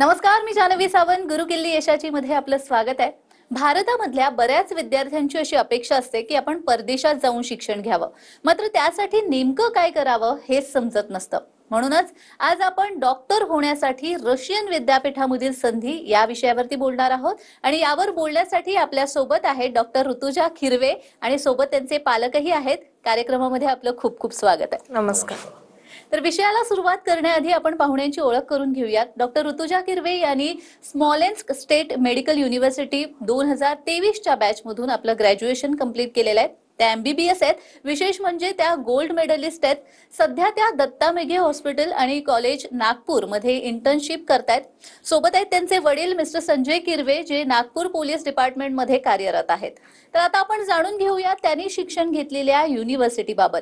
नमस्कार, मी जानवी सावंत. गुरुकिल्ली यशाची मध्ये आपलं स्वागत आहे. भारतामधल्या बऱ्याच विद्यार्थ्यांची अशी अपेक्षा असते की आपण परदेशात जाऊन शिक्षण घ्यावं, मात्र त्यासाठी नेमकं काय करावं हेच समजत नसतं. म्हणूनच आज आपण डॉक्टर होण्यासाठी रशियन विद्यापीठामधील संधी या विषयावरती बोलणार आहोत. आणि यावर बोलण्यासाठी आपल्या सोबत आहेत डॉक्टर ऋतुजा खिरवे आणि सोबत त्यांचे पालकही आहेत. कार्यक्रमामध्ये आपलं खूप खूप स्वागत आहे. नमस्कार. तर विषयाला सुरुवात करण्याआधी आपण पाहुण्यांची ओळख करून घेऊयात. डॉक्टर ऋतुजा किरवे यांनी स्मॉलेन्स्क स्टेट मेडिकल युनिव्हर्सिटी 2023च्या बॅच मधून आपलं ग्रॅज्युएशन कंप्लीट केलेलं आहे. त्या MBBS आहेत. विशेष म्हणजे त्या गोल्ड मेडलिस्ट आहेत. सध्या त्या दत्ता मेघे हॉस्पिटल आणि कॉलेज नागपूर मध्ये इंटर्नशिप करतायत. सोबत आहेत त्यांचे वडील मिस्टर संजय किरवे, जे नागपूर पोलीस डिपार्टमेंट मध्ये कार्यरत आहेत. तर आता आपण जाणून घेऊया त्यांनी शिक्षण घेतलेल्या युनिव्हर्सिटी बाबत.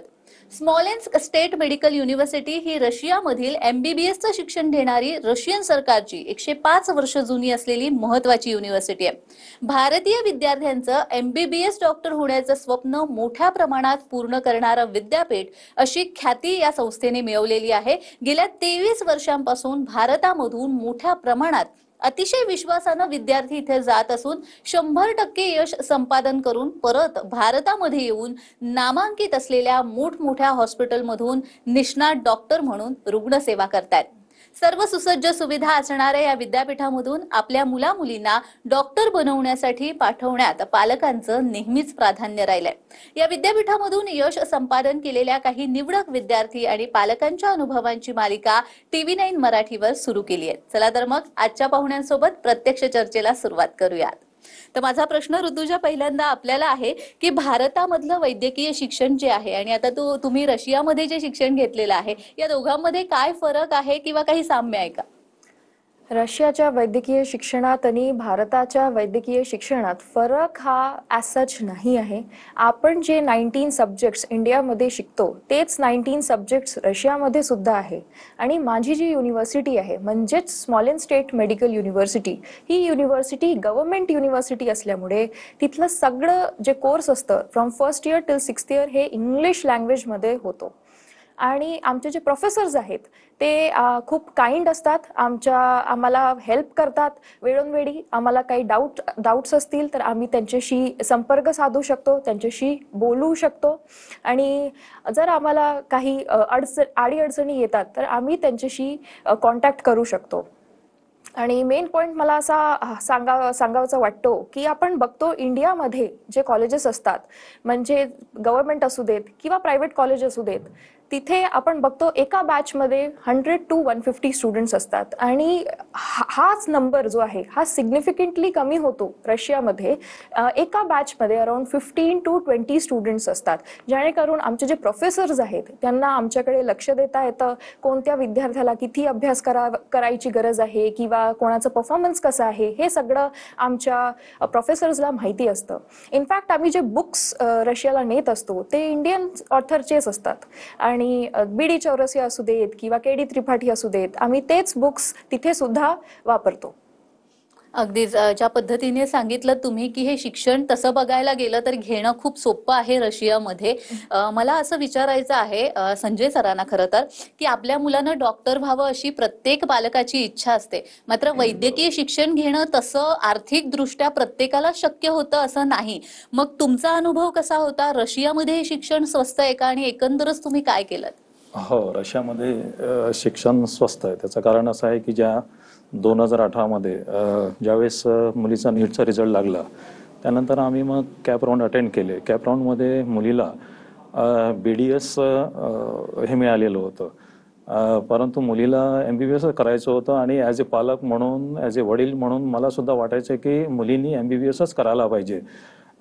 स्मॉलेन्स्क स्टेट मेडिकल युनिव्हर्सिटी ही रशियामधील MBBSचं शिक्षण घेणारी रशियन सरकारची 105 वर्ष जुनी असलेली महत्वाची युनिव्हर्सिटी आहे. भारतीय विद्यार्थ्यांचं MBBS डॉक्टर होण्याचं स्वप्न मोठ्या प्रमाणात पूर्ण करणारं विद्यापीठ अशी ख्याती या संस्थेने मिळवलेली आहे. गेल्या 23 वर्षांपासून भारतामधून मोठ्या प्रमाणात अतिशय विश्वासानं विद्यार्थी इथे जात असून 100% यश संपादन करून परत भारतामध्ये येऊन नामांकित असलेल्या मोठमोठ्या हॉस्पिटलमधून निष्णात डॉक्टर म्हणून रुग्णसेवा करतात. सर्व सुसज्ज सुविधा असणाऱ्या या विद्यापीठामधून आपल्या मुला-मुलींना डॉक्टर बनवण्यासाठी पाठवण्यात पालकांचं नेहमीच प्राधान्य राहिलंय. या विद्यापीठामधून यश संपादन केलेल्या काही निवडक विद्यार्थी आणि पालकांच्या अनुभवांची मालिका TV9 मराठीवर सुरू केली आहे. चला तर मग आजच्या पाहुण्यांसोबत प्रत्यक्ष चर्चेला सुरुवात करूयात. तर माझा प्रश्न ऋतुजा पहिल्यांदा आपल्याला आहे की भारतामधलं वैद्यकीय शिक्षण जे आहे आणि आता तुम्ही रशियामध्ये जे शिक्षण घेतलेलं आहे, या दोघांमध्ये काय फरक आहे किंवा काही साम्य आहे का? रशियाच्या वैद्यकीय शिक्षणात आणि भारताच्या वैद्यकीय शिक्षणात फरक हा ॲज सच नाही आहे. आपण जे 19 सब्जेक्ट्स इंडियामध्ये शिकतो तेच 19 सब्जेक्ट्स रशियामध्ये सुद्धा आहे. आणि माझी जी युनिव्हर्सिटी आहे म्हणजेच स्मॉलेन्स्क स्टेट मेडिकल युनिव्हर्सिटी, ही युनिव्हर्सिटी गव्हर्नमेंट युनिव्हर्सिटी असल्यामुळे तिथलं सगळं जे कोर्स असतं from first year till 6th year हे इंग्लिश लँग्वेजमध्ये होतो. आणि आमचे जे प्रोफेसर्स आहेत ते खूप काइंड असतात. आम्हाला हेल्प करतात वेळोवेळी. आम्हाला काही डाऊट्स असतील तर आम्ही त्यांच्याशी संपर्क साधू शकतो, त्यांच्याशी बोलू शकतो. आणि जर आम्हाला काही अडीअडचणी येतात तर आम्ही त्यांच्याशी कॉन्टॅक्ट करू शकतो. आणि मेन पॉईंट मला असा सांगावाचा वाटतो की आपण बघतो इंडियामध्ये जे कॉलेजेस असतात, म्हणजे गव्हर्नमेंट असू देत किंवा प्रायव्हेट कॉलेज असू देत, तिथे आपण बघतो एका बॅचमध्ये 100 to 150 स्टुडंट्स असतात. आणि हाच नंबर जो आहे हा सिग्निफिकंटली कमी होतो रशियामध्ये. एका बॅचमध्ये अराउंड 15 to 20 स्टुडंट्स असतात, जेणेकरून आमचे जे प्रोफेसर्स आहेत त्यांना आमच्याकडे लक्ष देता येतं. कोणत्या विद्यार्थ्याला किती अभ्यास करायची गरज आहे किंवा कोणाचं परफॉर्मन्स कसं आहे हे सगळं आमच्या प्रोफेसर्सला माहिती असतं. इनफॅक्ट आम्ही जे बुक्स रशियाला नेत असतो ते इंडियन ऑथरचेच असतात. आणि BD चौरसिया असू देत किंवा KD त्रिपाठी असू देत, आम्ही तेच बुक्स तिथे सुद्धा वापरतो. अगदीच ज्या पद्धतीने सांगितलं तुम्ही की हे शिक्षण तसं बघायला गेलं तर घेणं खूप सोपं आहे रशियामध्ये. मला असं विचारायचं आहे संजय सरांना, खरं तर, की आपल्या मुलानं डॉक्टर व्हावं अशी प्रत्येक पालकाची इच्छा असते, मात्र वैद्यकीय शिक्षण घेणं तसं आर्थिकदृष्ट्या प्रत्येकाला शक्य होतं असं नाही. मग तुमचा अनुभव कसा होता? रशियामध्ये हे शिक्षण स्वस्त आहे का आणि एकंदरच तुम्ही काय केलं? हो, रशियामध्ये शिक्षण स्वस्त आहे. त्याचं कारण असं आहे की 2018मध्ये ज्यावेळेस मुलीचा नीटचा रिझल्ट लागला त्यानंतर आम्ही मग कॅप राऊंड अटेंड केले. कॅप राऊंडमध्ये मुलीला BDS हे मिळालेलं होतं, परंतु मुलीला MBBS करायचं होतं. आणि ॲज ए पालक म्हणून, ॲज ए वडील म्हणून मला सुद्धा वाटायचं की मुलींनी MBBSच करायला पाहिजे.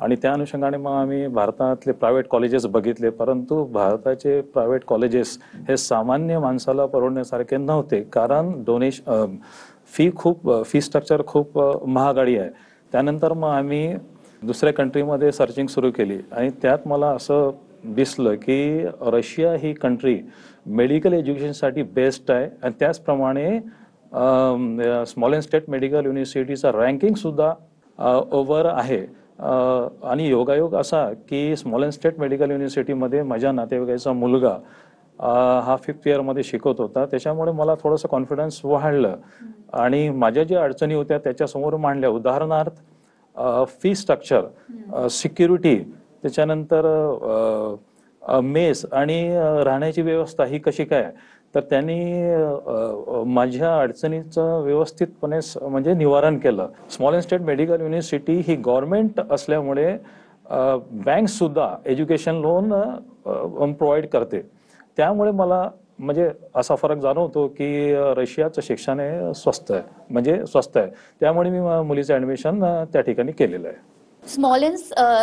आणि त्या अनुषंगाने मग आम्ही भारतातले प्रायव्हेट कॉलेजेस बघितले, परंतु भारताचे प्रायव्हेट कॉलेजेस हे सामान्य माणसाला परवडण्यासारखे नव्हते, कारण फी स्ट्रक्चर खूप महागडी आहे. त्यानंतर मग आम्ही दुसऱ्या कंट्रीमध्ये सर्चिंग सुरू केली आणि त्यात मला असं दिसलं की रशिया ही कंट्री मेडिकल एज्युकेशनसाठी बेस्ट आहे. आणि त्याचप्रमाणे स्मॉलेन्स्क स्टेट मेडिकल युनिव्हर्सिटीचा रँकिंगसुद्धा ओव्हर आहे. आणि योगायोग असा की स्मॉलेन्स्क स्टेट मेडिकल युनिव्हर्सिटीमध्ये माझ्या नातेवाईकाचा मुलगा हा 5th इयरमध्ये शिकत होता. त्याच्यामुळे मला थोडंसं कॉन्फिडन्स वाढलं आणि माझ्या ज्या अडचणी होत्या त्याच्यासमोर मांडल्या. उदाहरणार्थ फी स्ट्रक्चर, सिक्युरिटी, त्याच्यानंतर मेस आणि राहण्याची व्यवस्था ही कशी काय, तर त्यांनी माझ्या अडचणीचं व्यवस्थितपणे म्हणजे निवारण केलं. Small and state medical university he government असल्यामुळे बँक सुद्धा एज्युकेशन लोन प्रोव्हाइड करते. त्यामुळे मला म्हणजे असा फरक जाणवतो की रशियाचं शिक्षण हे स्वस्त आहे, म्हणजे स्वस्त आहे. त्यामुळे मी मुलीचं ॲडमिशन त्या ठिकाणी केलेलं आहे. स्मॉलेन्स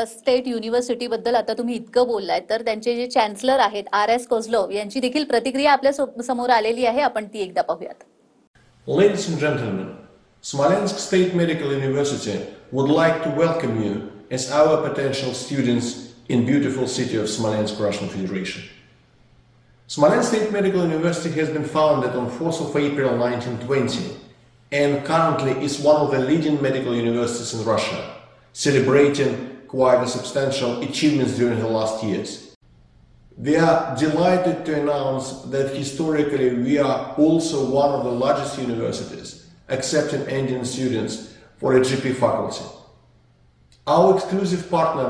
स्टेट युनिव्हर्सिटी बद्दल आता तुम्ही इतकं बोललाय, तर त्यांचे जे चॅन्सलर आहेत RS कोझलोव यांची देखील प्रतिक्रिया आपल्या समोर आलेली आहे. आपण ती एकदा पाहूयात. Ladies and gentlemen, Smolensk State Medical University would like to welcome you as our potential students in beautiful city of Smolensk, Russian Federation. Smolensk State Medical University has been founded on 4th of April 1920 and currently is one of the leading medical universities in Russia, celebrating quite a substantial achievements during the last years. We are delighted to announce that historically we are also one of the largest universities accepting Indian students for a GP faculty. Our exclusive partner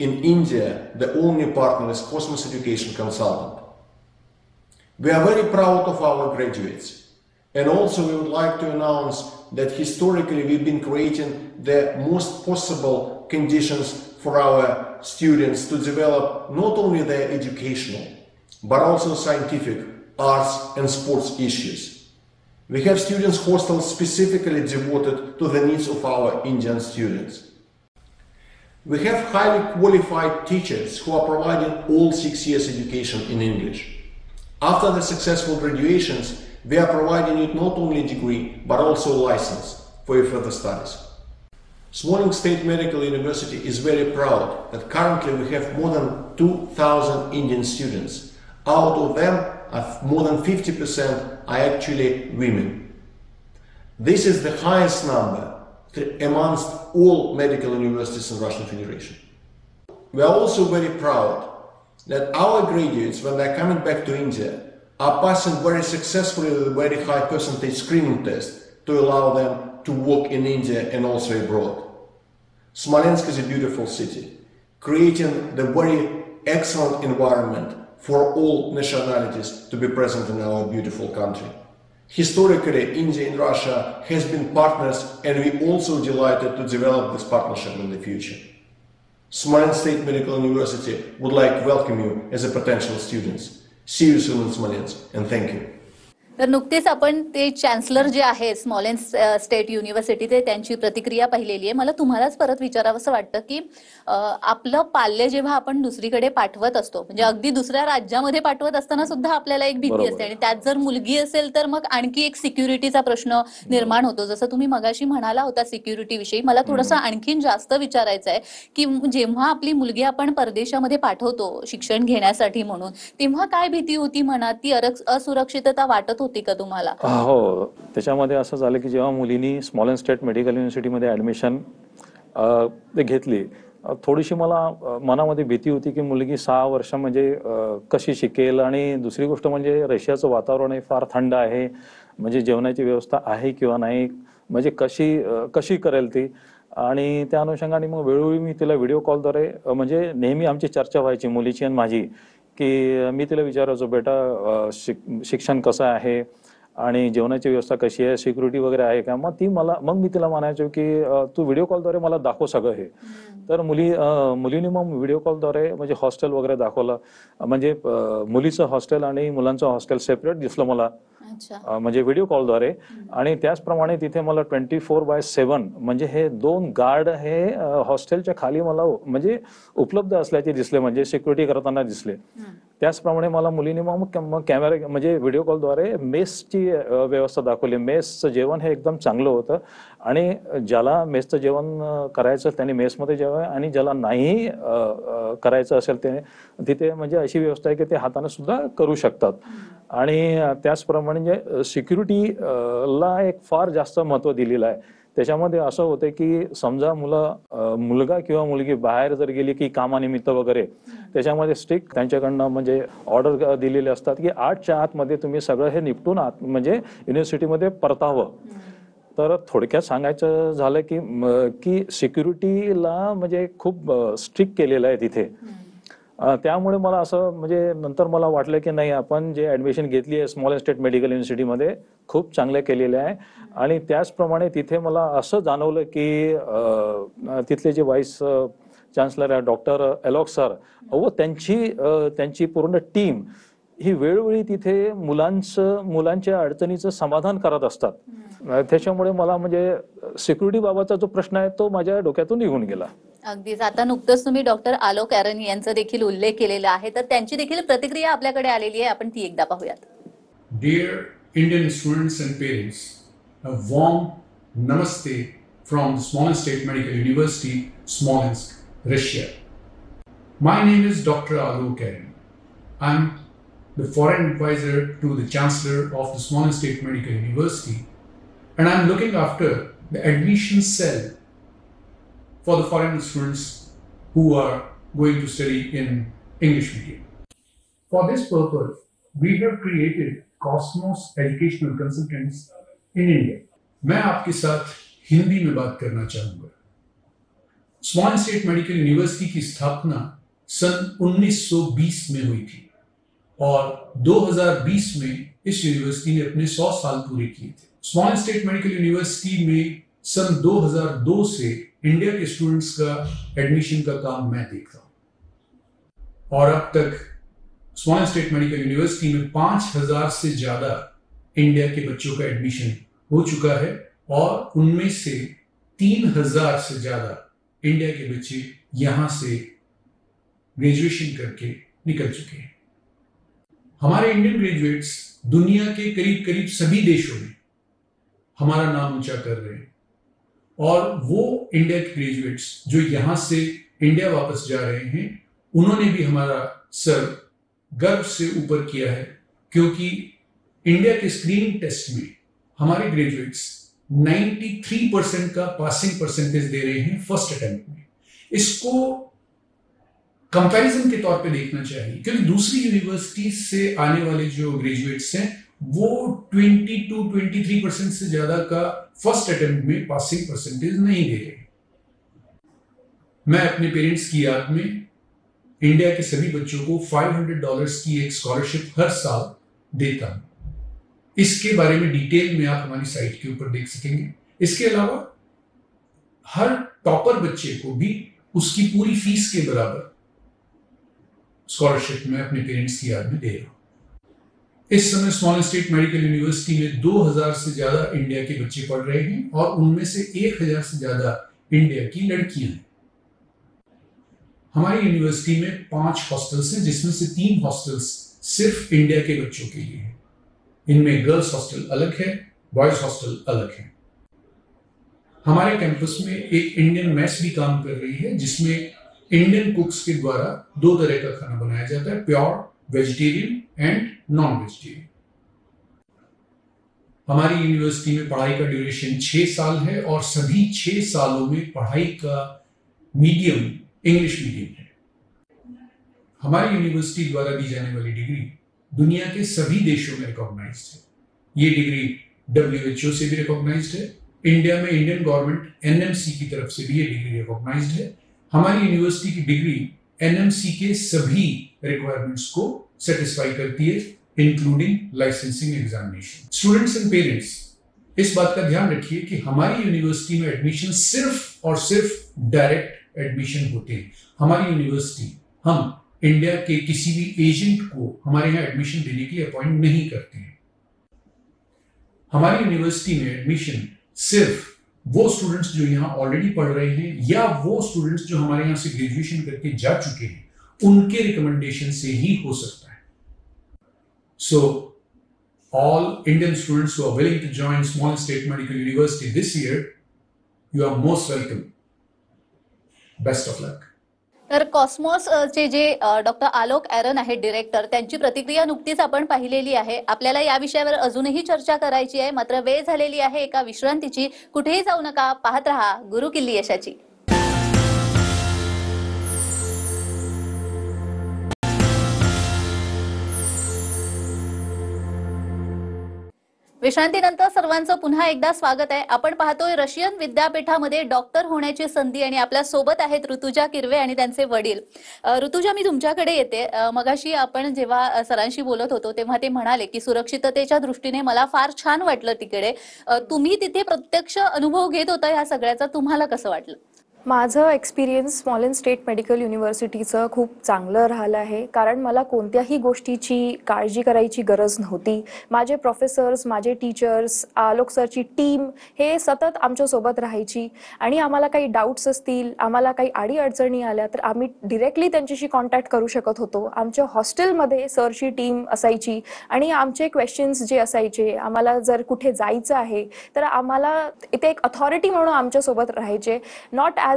in India, the only partner, is Cosmos Education Consultant. We are very proud of our graduates, and also we would like to announce that historically we've been creating the most possible conditions for our students to develop not only their educational but also scientific, arts and sports issues. We have students hostels specifically devoted to the needs of our Indian students. We have highly qualified teachers who are providing all 6 years education in English. After the successful graduations, we are providing you not only a degree but also a license for your further studies. Smolensk State Medical University is very proud that currently we have more than 2,000 Indian students. Out of them, more than 50% are actually women. This is the highest number amongst all medical universities in Russian Federation. We are also very proud that our graduates, when they are coming back to India, are passing very successfully with a very high percentage screening test to allow them to work in India and also abroad. Smolensk is a beautiful city, creating the very excellent environment for all nationalities to be present in our beautiful country. Historically, India and Russia has been partners, and we also delighted to develop this partnership in the future. Smolensk State Medical University would like to welcome you as a potential students. See you soon in Smolensk, and thank you. तर नुकतेच आपण ते chancellor जे आहे स्मॉलेन्स state युनिव्हर्सिटीचे त्यांची प्रतिक्रिया पाहिलेली आहे. मला तुम्हालाच परत विचारावंसं वाटतं की आपलं पाल्य जेव्हा आपण दुसरीकडे पाठवत असतो, म्हणजे अगदी दुसऱ्या राज्यामध्ये पाठवत असताना सुद्धा आपल्याला एक भीती असते, आणि त्यात जर मुलगी असेल तर मग आणखी एक सिक्युरिटीचा प्रश्न निर्माण होतो. जसं तुम्ही मगाशी म्हणाला होता सिक्युरिटी विषयी, मला थोडंसं आणखीन जास्त विचारायचं आहे की जेव्हा आपली मुलगी आपण परदेशामध्ये पाठवतो शिक्षण घेण्यासाठी म्हणून, तेव्हा काय भीती होती मनात? ती असुरक्षितता वाटत होती का तुम्हाला? हो, त्याच्यामध्ये असं झालं की जेव्हा मुलींनी स्मॉलेन्स्क स्टेट मेडिकल युनिव्हर्सिटीमध्ये ॲडमिशन घेतली, थोडीशी मला मनामध्ये भीती होती की मुलगी 6 वर्ष म्हणजे कशी शिकेल, आणि दुसरी गोष्ट म्हणजे रशियाचं वातावरण हे फार थंड आहे, म्हणजे जेवणाची व्यवस्था आहे किंवा नाही, म्हणजे कशी करेल ती. आणि त्या अनुषंगाने मग वेळोवेळी मी तिला व्हिडिओ कॉलद्वारे, म्हणजे नेहमी आमची चर्चा व्हायची मुलीची आणि माझी, की मी तिला विचारायचो, बेटा शिक्षण कसं आहे आणि जेवणाची व्यवस्था कशी आहे, सिक्युरिटी वगैरे आहे का. मग मी तिला म्हणायचो की तू व्हिडिओ कॉलद्वारे मला दाखव सगळं हे. तर मुलींनी मग व्हिडिओ कॉलद्वारे म्हणजे हॉस्टेल वगैरे दाखवलं, म्हणजे मुलीचं हॉस्टेल आणि मुलांचं हॉस्टेल सेपरेट दिसलं मला, म्हणजे व्हिडिओ कॉलद्वारे. आणि त्याचप्रमाणे तिथे मला 24/7 म्हणजे हे 2 गार्ड हे हॉस्टेलच्या खाली मला म्हणजे उपलब्ध असल्याचे दिसले, म्हणजे सिक्युरिटी करताना दिसले. त्याचप्रमाणे मला मुलीने मग कॅमेरा म्हणजे व्हिडिओ कॉलद्वारे मेसची व्यवस्था दाखवली. मेसचं जेवण हे एकदम चांगलं होतं, आणि ज्याला मेसचं जेवण करायचं त्याने मेसमध्ये जेवावं, आणि ज्याला नाही करायचं असेल ते तिथे म्हणजे अशी व्यवस्था आहे की ते हाताने सुद्धा करू शकतात. आणि त्याचप्रमाणे सिक्युरिटीला एक फार जास्त महत्त्व दिलेलं आहे. त्याच्यामध्ये असं होतं की समजा मुलगा किंवा मुलगी बाहेर जर गेली की कामानिमित्त वगैरे, त्याच्यामध्ये स्ट्रिक्ट त्यांच्याकडनं म्हणजे ऑर्डर दिलेले असतात की 8च्या आतमध्ये तुम्ही सगळं हे निपटून म्हणजे युनिव्हर्सिटीमध्ये परतावं. तर थोडक्यात सांगायचं झालं की सिक्युरिटीला म्हणजे खूप स्ट्रिक्ट केलेलं आहे तिथे. त्यामुळे मला असं म्हणजे नंतर मला वाटलं की नाही, आपण जे ऍडमिशन घेतली आहे स्मॉल स्टेट मेडिकल युनिव्हर्सिटीमध्ये खूप चांगलं केलेलं आहे. आणि त्याचप्रमाणे तिथे मला असं जाणवलं की तिथले जे व्हाईस चान्सलर आहे डॉक्टर एलॉक सर व त्यांची पूर्ण टीम ही वेळोवेळी तिथे मुलांच्या अडचणीचं समाधान करत असतात. त्याच्यामुळे मला म्हणजे सिक्युरिटी बाबतचा जो प्रश्न आहे तो माझ्या डोक्यातून निघून गेला. अगदीच. आता नुकतंच तुम्ही डॉक्टर आलोक ॲरन यांचा देखील उल्लेख केलेला आहे, तर त्यांची देखील प्रतिक्रिया आपल्याकडे आलेली आहे, आपण ती एकदा पाहूयात. Dear Indian students and parents, a warm namaste from the Smolensk State Medical University, Smolensk, Russia. My name is Dr. Alok Aaron. I'm the foreign advisor to the Chancellor of the Smolensk State Medical University, and I'm looking after the admission cell for the foreign students who are going to study in English medium. For this purpose, we have created Cosmos Educational Consultants in India. मैं आपके साथ हिंदी में बात करना चाहूंगा. Small state medical university की स्थापना सन 1920 में हुई थी और 2020 में इस यूनिवर्सिटी ने अपने 100 साल पूरे किए थे. स्मॉल स्टेट मेडिकल यूनिवर्सिटी में सन 2002 से इंडिया के स्टूडेंट्स का एडमिशन का काम मैं देख रहा हूं और अब तक स्मॉल स्टेट मेडिकल यूनिवर्सिटी में 5000 से ज्यादा इंडिया के बच्चों का एडमिशन हो चुका है और उनमें से 3000 से ज्यादा इंडिया के बच्चे यहां से ग्रेजुएशन करके निकल चुके हैं. हमारे इंडियन ग्रेजुएट्स दुनिया के करीब सभी देशों में हमारा नाम ऊंचा कर रहे हैं और वो इंडिया के ग्रेजुएट्स जो यहां से इंडिया वापस जा रहे हैं उन्होंने भी हमारा सर गर्व से ऊपर किया है, क्योंकि इंडिया के स्क्रीनिंग टेस्ट में हमारे ग्रेजुएट्स 93% का पासिंग परसेंटेज दे रहे हैं फर्स्ट अटेम्प्ट में. इसको कंपैरिजन के तौर पे देखना चाहिए, क्योंकि दूसरी यूनिवर्सिटी से आने वाले जो ग्रेजुएट्स हैं वो 22-23% से ज्यादा का फर्स्ट अटेम्प्ट में पासिंग परसेंटेज नहीं दे रहे. मैं अपने पेरेंट्स की याद में इंडिया के सभी बच्चों को $500 की एक स्कॉलरशिप हर साल देता हूं. इसके बारे में डिटेल में आप हमारी साइट के ऊपर देख सकेंगे. इसके अलावा हर टॉपर बच्चे को भी उसकी पूरी फीस के बराबर स्कॉलरशिप मैं अपने पेरेंट्स की याद में दे रहा हूं. इस समय स्मॉल स्टेट मेडिकल यूनिवर्सिटी में 2000 से ज्यादा इंडिया के बच्चे पढ़ रहे हैं और उनमें से 1000 से ज्यादा इंडिया की लड़कियां हैं. हमारी यूनिवर्सिटी में 5 हॉस्टल्स हैं, जिसमें से 3 हॉस्टल्स सिर्फ इंडिया के बच्चों के लिए हैं. इनमें गर्ल्स हॉस्टल अलग है, बॉयज हॉस्टल अलग है. हमारे कैंपस में एक इंडियन मेस भी काम कर रही है, जिसमें इंडियन कुक्स के द्वारा 2 तरह का खाना बनाया जाता है, pure vegetarian end non vegetarian. हमारी यूनिवर्सिटी में पढ़ाई का ड्यूरेशन 6 साल है और सभी 6 सालों में पढ़ाई का मीडियम इंग्लिश मीडियम है. हमारी यूनिवर्सिटी द्वारा दी जाने वाली डिग्री दुनिया के सभी देशों में रिकॉग्नाइज्ड है. ये डिग्री WHO से भी रिकॉग्नाइज्ड है. इंडिया में इंडियन गवर्नमेंट NMC की तरफ से भी ये डिग्री रिकॉग्नाइज्ड है. हमारी यूनिवर्सिटी की डिग्री NMC के सभी रिक्वायरमेंट्स को सेटिस्फाई करती है, including licensing examination. Students and parents, इस बात का ध्यान रखिए कि हमारी यूनिवर्सिटी में एडमिशन सिर्फ और सिर्फ डायरेक्ट एडमिशन होते हैं. हमारी यूनिवर्सिटी हम इंडिया के किसी भी एजेंट को हमारे यहाँ एडमिशन देने के लिए अपॉइंट नहीं करते हैं. हमारी यूनिवर्सिटी में एडमिशन सिर्फ वो स्टूडेंट्स जो यहाँ ऑलरेडी पढ़ रहे हैं या वो स्टूडेंट्स जो हमारे यहाँ से ग्रेजुएशन करके जा चुके हैं उनके रिकमेंडेशन से ही हो सकता है. So all Indian students who are willing to join Small State Medical University this year, you are most welcome. Best of luck. तर कॉस्मॉस चे जे डॉक्टर आलोक ॲरन आहेत डिरेक्टर, त्यांची प्रतिक्रिया नुकतीच आपण पाहिलेली आहे. आपल्याला या विषयावर अजूनही चर्चा करायची आहे, मात्र वेळ झालेली आहे एका विश्रांतीची. कुठेही जाऊ नका, पाहत रहा गुरुकिल्ली यशाची. विश्रांतीनंतर सर्वांचं पुन्हा एकदा स्वागत आहे. आपण पाहतोय रशियन विद्यापीठामध्ये डॉक्टर होण्याची संधी आणि आपल्या सोबत आहेत ऋतुजा किरवे आणि त्यांचे वडील. ऋतुजा, मी तुमच्याकडे येते. मगाशी आपण जेव्हा सरांशी बोलत होतो तेव्हा ते म्हणाले की सुरक्षिततेच्या दृष्टीने मला फार छान वाटलं तिकडे. तुम्ही तिथे प्रत्यक्ष अनुभव घेत होता या सगळ्याचा, तुम्हाला कसं वाटलं? माझं एक्सपिरियन्स स्मॉलेंस स्टेट मेडिकल युनिव्हर्सिटीचं खूप चांगलं राहिलं आहे, कारण मला कोणत्याही गोष्टीची काळजी करायची गरज नव्हती. माझे प्रोफेसर्स, माझे टीचर्स, आलोक सरची टीम हे सतत आमच्यासोबत राहायची आणि आम्हाला काही डाऊट्स असतील, आम्हाला काही अडीअडचणी आल्या तर आम्ही डिरेक्टली त्यांच्याशी कॉन्टॅक्ट करू शकत होतो. आमच्या हॉस्टेलमध्ये सरची टीम असायची आणि आमचे क्वेश्चन्स जे असायचे, आम्हाला जर कुठे जायचं आहे तर आम्हाला इथे एक अथॉरिटी म्हणून आमच्यासोबत राहायचे. नॉट ॲज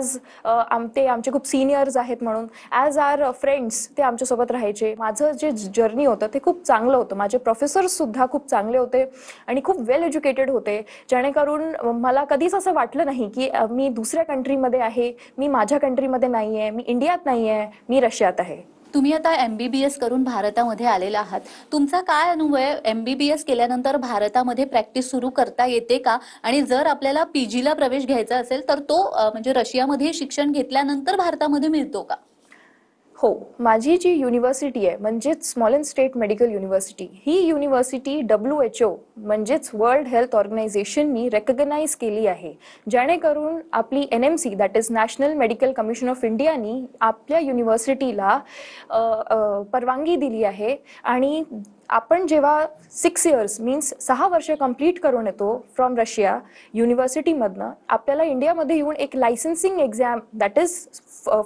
ते आमचे खूप सिनियर्स आहेत म्हणून, ॲज आर फ्रेंड्स ते आमच्यासोबत राहायचे. माझं जे जर्नी होतं ते खूप चांगलं होतं. माझे प्रोफेसर्ससुद्धा खूप चांगले होते आणि खूप वेल एज्युकेटेड होते, जेणेकरून मला कधीच असं वाटलं नाही की मी दुसऱ्या कंट्रीमध्ये आहे, मी माझ्या कंट्रीमध्ये नाही आहे, मी इंडियात नाही आहे, मी रशियात आहे. तुम्ही आता MBBS करून भारतामध्ये आलेला आहात. तुमचा काय अनुभव आहे? MBBS केल्यानंतर भारतामध्ये प्रॅक्टिस सुरू करता येते का? आणि जर आपल्याला PG ला प्रवेश घ्यायचा असेल तर तो म्हणजे रशियामध्ये शिक्षण घेतल्यानंतर भारतामध्ये मिळतो का? हो, माझी जी युनिव्हर्सिटी आहे म्हणजेच स्मॉलेंस स्टेट मेडिकल युनिव्हर्सिटी, ही युनिव्हर्सिटी WHO म्हणजेच वर्ल्ड हेल्थ ऑर्गनायझेशननी रेकग्नाइज केली आहे, जेणेकरून आपली NMC that is national medical commission of इंडियानी आपल्या युनिव्हर्सिटीला परवानगी दिली आहे. आणि आपण जेव्हा 6 इयर्स मीन्स 6 वर्ष कंप्लीट करून येतो फ्रॉम रशिया युनिव्हर्सिटीमधनं, आपल्याला इंडियामध्ये येऊन एक licensing exam that is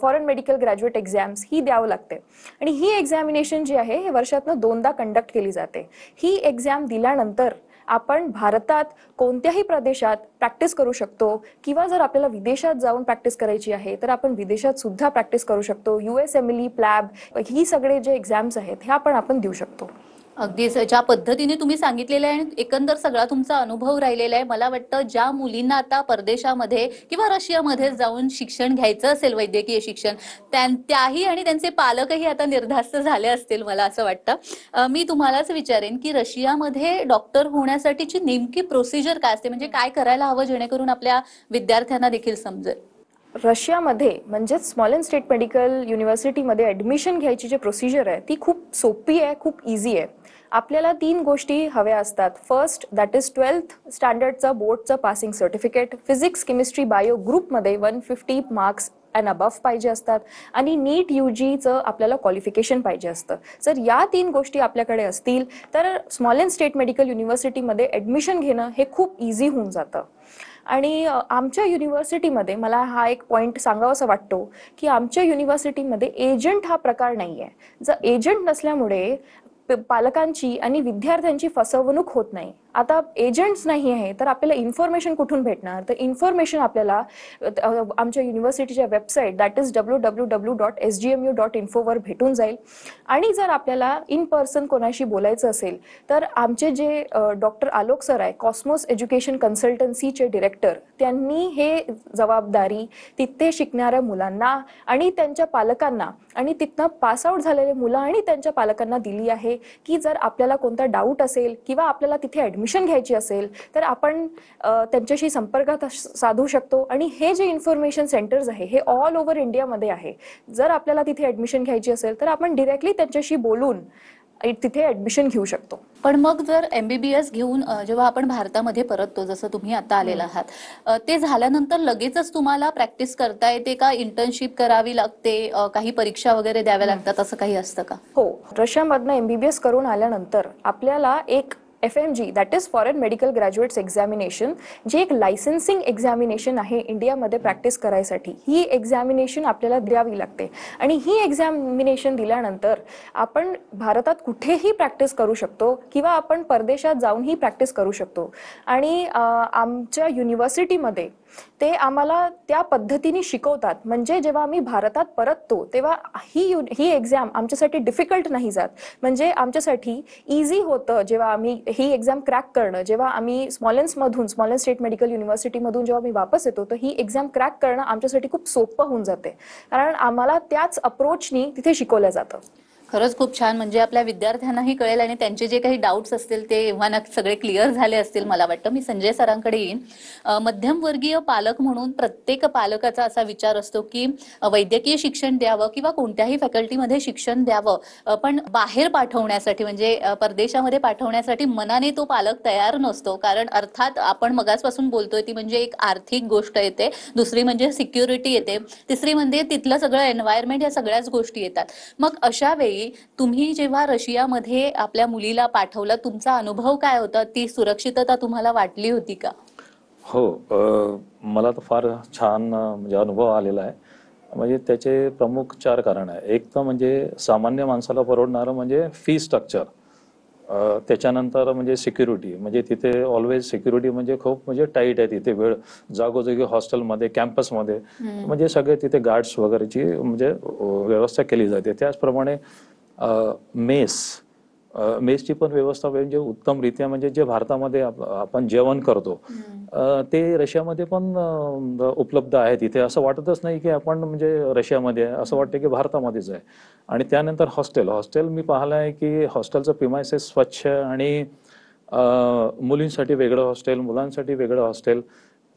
foreign medical graduate exams ही द्यावं लागते. आणि ही एक्झामिनेशन जी आहे हे वर्षातनं 2दा कंडक्ट केली जाते. ही एक्झाम दिल्यानंतर आपण भारतात कोणत्याही प्रदेशात प्रॅक्टिस करू शकतो, किंवा जर आपल्याला विदेशात जाऊन प्रॅक्टिस करायची आहे तर आपण विदेशात सुद्धा प्रॅक्टिस करू शकतो. USMLE, प्लॅब ही सगळे जे एक्झाम्स आहेत ह्या पण आपण देऊ शकतो. अगदीच ज्या पद्धतीने तुम्ही सांगितलेलं आहे आणि एकंदर सगळा तुमचा अनुभव राहिलेला आहे, मला वाटतं ज्या मुलींना आता परदेशामध्ये किंवा रशियामध्ये जाऊन शिक्षण घ्यायचं असेल, वैद्यकीय शिक्षण, त्याही आणि त्यांचे पालकही आता निर्धास्त झाले असतील, मला असं वाटतं. मी तुम्हालाच विचारेन की रशियामध्ये डॉक्टर होण्यासाठीची नेमकी प्रोसिजर काय असते, म्हणजे काय करायला हवं जेणेकरून आपल्या विद्यार्थ्यांना देखील समजेल? रशियामध्ये म्हणजेच स्मॉलेंस स्टेट मेडिकल युनिव्हर्सिटीमध्ये ॲडमिशन घ्यायची जी प्रोसिजर आहे ती खूप सोपी आहे, खूप इझी आहे. आपल्याला 3 गोष्टी हव्या असतात. फर्स्ट दॅट इज 12th स्टँडर्डचं बोर्डचं passing certificate, physics, chemistry, bio ग्रुपमध्ये 150 मार्क्स अँड अबव्ह पाहिजे असतात, आणि नीट UGचं आपल्याला क्वालिफिकेशन पाहिजे असतं. जर या 3 गोष्टी आपल्याकडे असतील तर स्मॉलेंस स्टेट मेडिकल युनिव्हर्सिटीमध्ये ॲडमिशन घेणं हे खूप इझी होऊन जातं. आणि आमच्या युनिव्हर्सिटीमध्ये मला हा एक पॉईंट सांगावासा वाटतो की आमच्या युनिव्हर्सिटीमध्ये एजंट हा प्रकार नाही आहे. जर एजंट नसल्यामुळे पालकांची आणि विद्यार्थ्यांची फसवणूक होत नाही. आता एजंट्स नाही आहे तर आपल्याला इन्फॉर्मेशन कुठून भेटणार? तर इन्फॉर्मेशन आपल्याला आमच्या युनिव्हर्सिटीच्या वेबसाईट दॅट इज www.sgmu.info वर भेटून जाईल. आणि जर आपल्याला इन पर्सन कोणाशी बोलायचं असेल तर आमचे जे डॉक्टर आलोक सर आहे, कॉस्मॉस एज्युकेशन कन्सल्टन्सीचे डिरेक्टर, त्यांनी हे जबाबदारी तिथे शिकणाऱ्या मुलांना आणि त्यांच्या पालकांना आणि तिथनं पासआउट झालेले मुलं आणि त्यांच्या पालकांना दिली आहे की जर आपल्याला कोणता डाऊट असेल किंवा आपल्याला तिथे ॲडमिशन घ्यायची असेल तर आपण त्यांच्याशी संपर्कात साधू शकतो. आणि हे जे इन्फॉर्मेशन सेंटर्स आहे हे ऑल ओव्हर इंडियामध्ये आहे. जर आपल्याला तिथे ॲडमिशन घ्यायची असेल तर आपण डिरेक्टली त्यांच्याशी बोलून तिथे ॲडमिशन घेऊ शकतो. पण मग जर MBBS घेऊन जेव्हा आपण भारतामध्ये परततो, जसं तुम्ही आता आलेला आहात, ते झाल्यानंतर लगेचच तुम्हाला प्रॅक्टिस करता येते का? इंटर्नशिप करावी लागते, काही परीक्षा वगैरे द्याव्या लागतात, असं काही असतं का? हो, रशियामधनं MBBS करून आल्यानंतर आपल्याला एक FMG that is foreign medical graduates examination, जे एक लायसन्सिंग एक्झामिनेशन आहे इंडियामध्ये प्रॅक्टिस करायसाठी, ही एक्झामिनेशन आपल्याला द्यावी लागते. आणि ही एक्झामिनेशन दिल्यानंतर आपण भारतात कुठेही प्रॅक्टिस करू शकतो किंवा आपण परदेशात जाऊनही प्रॅक्टिस करू शकतो. आणि आमच्या युनिव्हर्सिटीमध्ये ते आम्हाला त्या पद्धतीने शिकवतात. म्हणजे जेव्हा आम्ही भारतात परततो तेव्हा ही एक्झाम आमच्यासाठी डिफिकल्ट नाही जात. म्हणजे आमच्यासाठी इझी होतं जेव्हा आम्ही ही एक्झाम क्रॅक करणं. जेव्हा आम्ही स्मॉलेन्स स्टेट मेडिकल युनिव्हर्सिटीमधून जेव्हा मी वापस येतो तर ही एक्झाम क्रॅक करणं आमच्यासाठी खूप सोपं होऊन जाते, कारण आम्हाला त्याच अप्रोचनी तिथे शिकवलं जातं. खरंच खूप छान. म्हणजे आपल्या विद्यार्थ्यांनाही कळेल आणि त्यांचे जे काही डाऊट्स असतील ते एव्हा सगळे क्लिअर झाले असतील मला वाटतं. मी संजय सरांकडे येईन. मध्यमवर्गीय पालक म्हणून प्रत्येक पालकाचा असा विचार असतो की वैद्यकीय शिक्षण द्यावं किंवा कोणत्याही फॅकल्टीमध्ये शिक्षण द्यावं, पण बाहेर पाठवण्यासाठी म्हणजे परदेशामध्ये पाठवण्यासाठी मनाने तो पालक तयार नसतो. कारण अर्थात आपण मगासपासून बोलतोय ती म्हणजे एक आर्थिक गोष्ट येते, दुसरी म्हणजे सिक्युरिटी येते, तिसरी म्हणजे तिथलं सगळं एन्व्हायरमेंट, या सगळ्याच गोष्टी येतात. मग अशा वेळी तुम्ही जेव्हा रशियामध्ये आपल्या मुलीला पाठवलं, तुमचा अनुभव काय होता? ती सुरक्षितता तुम्हाला वाटली होती का? हो, मला तर फार छान म्हणजे अनुभव आलेला आहे. म्हणजे त्याचे प्रमुख 4 कारण आहे. एक तर म्हणजे सामान्य माणसाला परवडणारं म्हणजे फी स्ट्रक्चर, त्याच्यानंतर म्हणजे सिक्युरिटी, म्हणजे तिथे ऑलवेज सिक्युरिटी म्हणजे खूप म्हणजे टाईट आहे तिथे. वेळ जागोजागी हॉस्टेलमध्ये, कॅम्पसमध्ये म्हणजे सगळे तिथे गार्ड्स वगैरेची म्हणजे व्यवस्था केली जाते. त्याचप्रमाणे मेसची पण व्यवस्था म्हणजे उत्तमरित्या, म्हणजे जे भारतामध्ये आपण जेवण करतो ते रशियामध्ये पण उपलब्ध आहे तिथे. असं वाटतच नाही की आपण म्हणजे रशियामध्ये आहे, असं वाटतं की भारतामध्येच आहे. आणि त्यानंतर हॉस्टेल मी पाहिलं आहे की हॉस्टेलचं प्रिमायसेस स्वच्छ आणि मुलींसाठी वेगळं हॉस्टेल, मुलांसाठी वेगळं हॉस्टेल.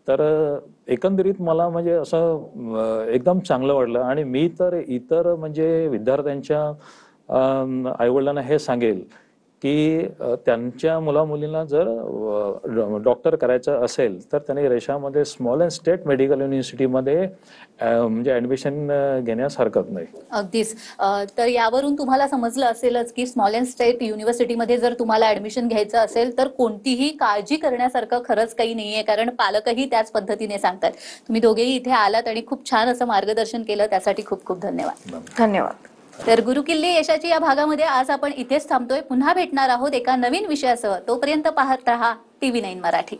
तर एकंदरीत मला म्हणजे असं एकदम चांगलं वाटलं. आणि मी तर इतर म्हणजे विद्यार्थ्यांच्या आईवडिलांना हे सांगेल की त्यांच्या मुलामुलींना जर डॉक्टर करायचं असेल तर त्यांनी रशियामध्ये स्मॉलेन्स स्टेट मेडिकल युनिव्हर्सिटीमध्ये म्हणजे ॲडमिशन घेण्यास हरकत नाही. अगदीच. तर यावरून तुम्हाला समजलं असेलच की स्मॉलेन्स स्टेट युनिव्हर्सिटीमध्ये जर तुम्हाला ऍडमिशन घ्यायचं असेल तर कोणतीही काळजी करण्यासारखं खरंच काही नाहीये, कारण पालकही त्याच पद्धतीने सांगतात. तुम्ही दोघेही इथे आलात आणि खूप छान असं मार्गदर्शन केलं, त्यासाठी खूप खूप धन्यवाद. धन्यवाद. तर गुरुकिल्ली यशाची या भागामध्ये आज आपण इथेच थांबतोय. पुन्हा भेटणार आहोत एका नवीन विषयासह. तोपर्यंत पाहत रहा TV9 मराठी.